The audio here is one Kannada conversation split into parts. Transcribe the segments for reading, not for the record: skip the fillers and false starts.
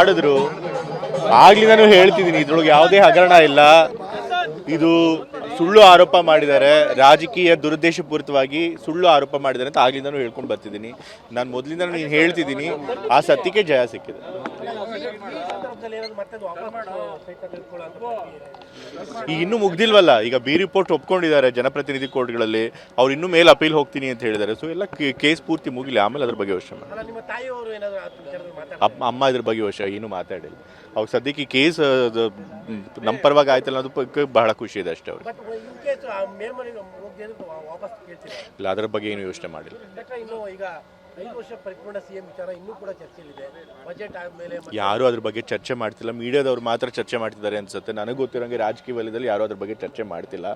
ಮಾಡಿದ್ರು ಆಗ್ಲಿ ನಾನು ಹೇಳ್ತಿದ್ದೀನಿ, ಇದ್ರೊಳಗೆ ಯಾವುದೇ ಹಗರಣ ಇಲ್ಲ. ಇದು ಸುಳ್ಳು ಆರೋಪ ಮಾಡಿದ್ದಾರೆ, ರಾಜಕೀಯ ದುರುದ್ದೇಶಪೂರಿತವಾಗಿ ಸುಳ್ಳು ಆರೋಪ ಮಾಡಿದ್ದಾರೆ ಅಂತ ಆಗ್ಲಿ ನಾನು ಹೇಳ್ಕೊಂಡು ಬರ್ತಿದ್ದೀನಿ. ನಾನು ಮೊದಲಿಂದ ನೀನು ಹೇಳ್ತಿದ್ದೀನಿ, ಆ ಸತ್ಯಕ್ಕೆ ಜಯ ಸಿಕ್ಕಿದೆ. ಈಗ ಇನ್ನೂ ಮುಗ್ದಿಲ್ವಲ್ಲ, ಈಗ ಬಿ ರಿಪೋರ್ಟ್ ಒಪ್ಕೊಂಡಿದ್ದಾರೆ ಜನಪ್ರತಿನಿಧಿ ಕೋರ್ಟ್ಗಳಲ್ಲಿ, ಅವ್ರು ಇನ್ನೂ ಮೇಲೆ ಅಪೀಲ್ ಹೋಗ್ತೀನಿ ಅಂತ ಹೇಳಿದ್ದಾರೆ. ಸೊ ಎಲ್ಲ ಕೇಸ್ ಪೂರ್ತಿ ಮುಗಿಲಿ, ಆಮೇಲೆ ಅದ್ರ ಬಗ್ಗೆ ಯೋಚನೆ ಮಾಡಿ. ಅಮ್ಮ ಇದ್ರ ಬಗ್ಗೆ ಯೋಚನೆ ಏನೂ ಮಾತಾಡಿಲ್ಲ. ಅವ್ರು ಸದ್ಯಕ್ಕೆ ಈ ಕೇಸ್ ನಮ್ಮ ಪರವಾಗಿ ಆಯ್ತಲ್ಲ ಅನ್ನೋದು ಬಗ್ಗೆ ಬಹಳ ಖುಷಿ ಇದೆ ಅಷ್ಟೇ. ಅವ್ರಿಗೆ ಇಲ್ಲ, ಅದರ ಬಗ್ಗೆ ಏನು ಯೋಚನೆ ಮಾಡಿಲ್ಲ. ಯಾರು ಅದ್ರ ಬಗ್ಗೆ ಚರ್ಚೆ ಮಾಡ್ತಿಲ್ಲ, ಮೀಡಿಯಾದವ್ರು ಮಾತ್ರ ಚರ್ಚೆ ಮಾಡ್ತಿದ್ದಾರೆ ಅನ್ಸುತ್ತೆ. ನನಗೆ ಗೊತ್ತಿರೋಂಗೆ ರಾಜಕೀಯ ವಲಯದಲ್ಲಿ ಯಾರು ಅದ್ರ ಬಗ್ಗೆ ಚರ್ಚೆ ಮಾಡ್ತಿಲ್ಲ.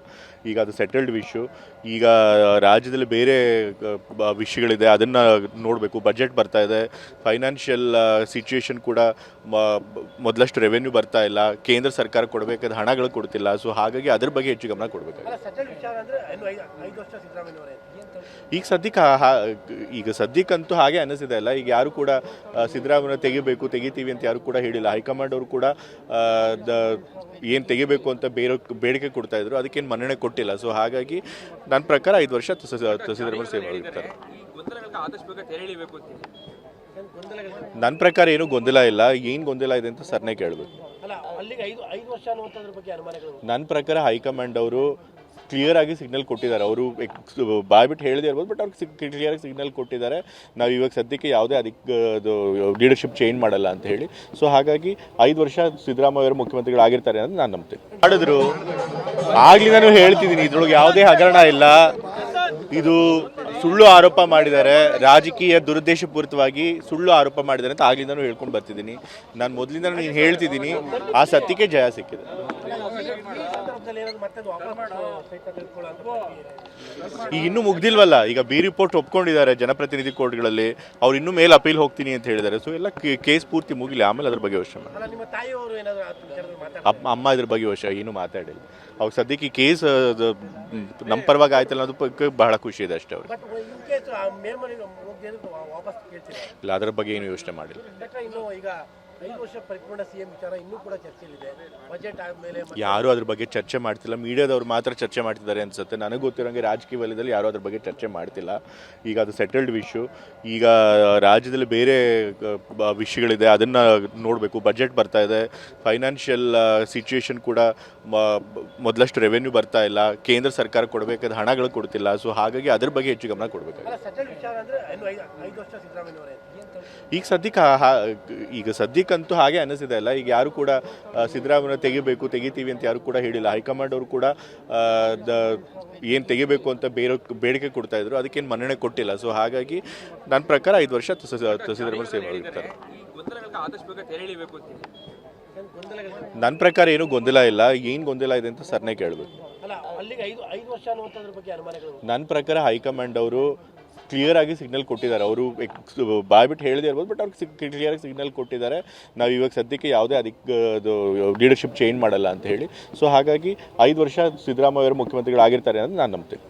ಈಗ ಅದು ಸೆಟಲ್ಡ್ ಇಶ್ಯೂ. ಈಗ ರಾಜ್ಯದಲ್ಲಿ ಬೇರೆ ವಿಷಯಗಳಿದೆ, ಅದನ್ನು ನೋಡಬೇಕು. ಬಜೆಟ್ ಬರ್ತಾ ಇದೆ, ಫೈನಾನ್ಷಿಯಲ್ ಸಿಚುಯೇಷನ್ ಕೂಡ ಮೊದಲಷ್ಟು ರೆವೆನ್ಯೂ ಬರ್ತಾ ಇಲ್ಲ, ಕೇಂದ್ರ ಸರ್ಕಾರ ಕೊಡಬೇಕಾದ ಹಣಗಳು ಕೊಡ್ತಿಲ್ಲ. ಸೊ ಹಾಗಾಗಿ ಅದ್ರ ಬಗ್ಗೆ ಹೆಚ್ಚು ಗಮನ ಕೊಡಬೇಕಾಗಿದೆ. ಈಗ ಸದ್ಯಕ್ಕಂತೂ ಹಾಗೆ ಅನ್ನಿಸಿದೆ ಅಲ್ಲ. ಈಗ ಯಾರು ಕೂಡ ಸಿದ್ದರಾಮಯ್ಯ ತೆಗಿತೀವಿ ಅಂತ ಯಾರು ಕೂಡ ಹೇಳಿಲ್ಲ. ಹೈಕಮಾಂಡ್ ಅವರು ಕೂಡ ಏನು ತೆಗಿಬೇಕು ಅಂತ ಬೇಡಿಕೆ ಕೊಡ್ತಾ ಇದ್ರು, ಅದಕ್ಕೇನು ಮನ್ನಣೆ ಕೊಟ್ಟಿಲ್ಲ. ಸೊ ಹಾಗಾಗಿ ನನ್ನ ಪ್ರಕಾರ 5 ವರ್ಷ ಸಿದ್ದರಾಮಯ್ಯ ಸೇವೆ ಆಗಿರ್ತಾರೆ. ನನ್ನ ಪ್ರಕಾರ ಏನೂ ಗೊಂದಲ ಇಲ್ಲ. ಏನು ಗೊಂದಲ ಇದೆ ಅಂತ ಸರ್ನೇ ಕೇಳಬೇಕು. ನನ್ನ ಪ್ರಕಾರ ಹೈಕಮಾಂಡ್ ಅವರು ಕ್ಲಿಯರ್ ಆಗಿ ಸಿಗ್ನಲ್ ಕೊಟ್ಟಿದ್ದಾರೆ. ಅವರು ಬಾಯ್ಬಿಟ್ಟು ಹೇಳದೇ ಇರ್ಬೋದು, ಬಟ್ ಅವ್ರಿಗೆ ಕ್ಲಿಯರ್ ಆಗಿ ಸಿಗ್ನಲ್ ಕೊಟ್ಟಿದ್ದಾರೆ, ನಾವು ಇವಾಗ ಸದ್ಯಕ್ಕೆ ಯಾವುದೇ ಅದಕ್ಕೆ ಲೀಡರ್ಶಿಪ್ ಚೇಂಜ್ ಮಾಡಲ್ಲ ಅಂತ ಹೇಳಿ. ಸೊ ಹಾಗಾಗಿ 5 ವರ್ಷ ಸಿದ್ದರಾಮಯ್ಯ ಅವರು ಮುಖ್ಯಮಂತ್ರಿಗಳಾಗಿರ್ತಾರೆ ಅಂತ ನಾನು ನಂಬ್ತೀನಿ. ಮಾಡಿದ್ರು ಆಗ್ಲಿ ನಾನು ಹೇಳ್ತಿದ್ದೀನಿ, ಇದ್ರೊಳಗೆ ಯಾವುದೇ ಹಗರಣ ಇಲ್ಲ. ಇದು ಸುಳ್ಳು ಆರೋಪ ಮಾಡಿದ್ದಾರೆ, ರಾಜಕೀಯ ದುರುದ್ದೇಶಪೂರಿತವಾಗಿ ಸುಳ್ಳು ಆರೋಪ ಮಾಡಿದ್ದಾರೆ ಅಂತ ಆಗ್ಲಿ ನಾನು ಹೇಳ್ಕೊಂಡು ಬರ್ತಿದ್ದೀನಿ. ನಾನು ಮೊದಲಿಂದ ನೀನು ಹೇಳ್ತಿದ್ದೀನಿ, ಆ ಸತ್ಯಕ್ಕೆ ಜಯ ಸಿಕ್ಕಿದೆ. ಈಗ ಇನ್ನೂ ಮುಗ್ದಿಲ್ವಲ್ಲ, ಈಗ ಬಿ ರಿಪೋರ್ಟ್ ಒಪ್ಕೊಂಡಿದ್ದಾರೆ ಜನಪ್ರತಿನಿಧಿ ಕೋರ್ಟ್ಗಳಲ್ಲಿ, ಅವ್ರು ಇನ್ನೂ ಮೇಲೆ ಅಪೀಲ್ ಹೋಗ್ತೀನಿ ಅಂತ ಹೇಳಿದ್ದಾರೆ. ಸೊ ಎಲ್ಲ ಕೇಸ್ ಪೂರ್ತಿ ಮುಗಿಲಿ, ಆಮೇಲೆ ಅದ್ರ ಬಗ್ಗೆ ಯೋಚನೆ ಮಾಡಿ. ಅಮ್ಮ ಇದ್ರ ಬಗ್ಗೆ ಯೋಚನೆ ಏನೂ ಮಾತಾಡಿಲ್ಲ. ಅವ್ರು ಸದ್ಯಕ್ಕೆ ಈ ಕೇಸ್ ನಮ್ಮ ಪರವಾಗಿ ಆಯ್ತಲ್ಲ ಅನ್ನೋದು ಬಗ್ಗೆ ಬಹಳ ಖುಷಿ ಇದೆ ಅಷ್ಟೇ. ಅವ್ರಿಗೆ ಇಲ್ಲ, ಅದರ ಬಗ್ಗೆ ಏನು ಯೋಚನೆ ಮಾಡಿಲ್ಲ. ಯಾರು ಅದ್ರ ಬಗ್ಗೆ ಚರ್ಚೆ ಮಾಡ್ತಿಲ್ಲ, ಮೀಡಿಯಾದವ್ರು ಮಾತ್ರ ಚರ್ಚೆ ಮಾಡ್ತಿದ್ದಾರೆ ಅನ್ಸುತ್ತೆ. ನನಗೆ ಗೊತ್ತಿರೋಂಗೆ ರಾಜಕೀಯ ವಲಯದಲ್ಲಿ ಯಾರು ಅದ್ರ ಬಗ್ಗೆ ಚರ್ಚೆ ಮಾಡ್ತಿಲ್ಲ. ಈಗ ಅದು ಸೆಟಲ್ಡ್ ಇಶ್ಯೂ. ಈಗ ರಾಜ್ಯದಲ್ಲಿ ಬೇರೆ ವಿಷಯಗಳಿದೆ, ಅದನ್ನು ನೋಡಬೇಕು. ಬಜೆಟ್ ಬರ್ತಾ ಇದೆ, ಫೈನಾನ್ಷಿಯಲ್ ಸಿಚುಯೇಷನ್ ಕೂಡ ಮೊದಲಷ್ಟು ರೆವೆನ್ಯೂ ಬರ್ತಾ ಇಲ್ಲ, ಕೇಂದ್ರ ಸರ್ಕಾರ ಕೊಡಬೇಕಾದ ಹಣಗಳು ಕೊಡ್ತಿಲ್ಲ. ಸೊ ಹಾಗಾಗಿ ಅದ್ರ ಬಗ್ಗೆ ಹೆಚ್ಚು ಗಮನ ಕೊಡಬೇಕಾಗಿದೆ. ಈಗ ಸದ್ಯಕ್ಕಂತೂ ಹಾಗೆ ಅನ್ನಿಸಿದೆ ಅಲ್ಲ. ಈಗ ಯಾರು ಕೂಡ ಸಿದ್ದರಾಮಯ್ಯ ತೆಗಿತೀವಿ ಅಂತ ಯಾರು ಕೂಡ ಹೇಳಿಲ್ಲ. ಹೈಕಮಾಂಡ್ ಅವರು ಕೂಡ ಏನು ತೆಗಿಬೇಕು ಅಂತ ಬೇಡಿಕೆ ಕೊಡ್ತಾ ಇದ್ರು, ಅದಕ್ಕೇನು ಮನ್ನಣೆ ಕೊಟ್ಟಿಲ್ಲ. ಸೊ ಹಾಗಾಗಿ ನನ್ನ ಪ್ರಕಾರ 5 ವರ್ಷ ಸಿದ್ದರಾಮಯ್ಯ ಸೇವೆ ಆಗಿರ್ತಾರೆ. ನನ್ನ ಪ್ರಕಾರ ಏನೂ ಗೊಂದಲ ಇಲ್ಲ. ಏನು ಗೊಂದಲ ಇದೆ ಅಂತ ಸರ್ನೇ ಕೇಳಬೇಕು. ನನ್ನ ಪ್ರಕಾರ ಹೈಕಮಾಂಡ್ ಅವರು ಕ್ಲಿಯರ್ ಆಗಿ ಸಿಗ್ನಲ್ ಕೊಟ್ಟಿದ್ದಾರೆ. ಅವರು ಬಾಯ್ಬಿಟ್ಟು ಹೇಳದೇ ಇರ್ಬೋದು, ಬಟ್ ಅವ್ರಿಗೆ ಕ್ಲಿಯರ್ ಆಗಿ ಸಿಗ್ನಲ್ ಕೊಟ್ಟಿದ್ದಾರೆ, ನಾವು ಇವಾಗ ಸದ್ಯಕ್ಕೆ ಯಾವುದೇ ಅದಕ್ಕೆ ಲೀಡರ್ಶಿಪ್ ಚೇಂಜ್ ಮಾಡಲ್ಲ ಅಂತ ಹೇಳಿ. ಸೊ ಹಾಗಾಗಿ 5 ವರ್ಷ ಸಿದ್ದರಾಮಯ್ಯ ಅವರು ಮುಖ್ಯಮಂತ್ರಿಗಳಾಗಿರ್ತಾರೆ ಅಂತ ನಾನು ನಂಬ್ತೀನಿ.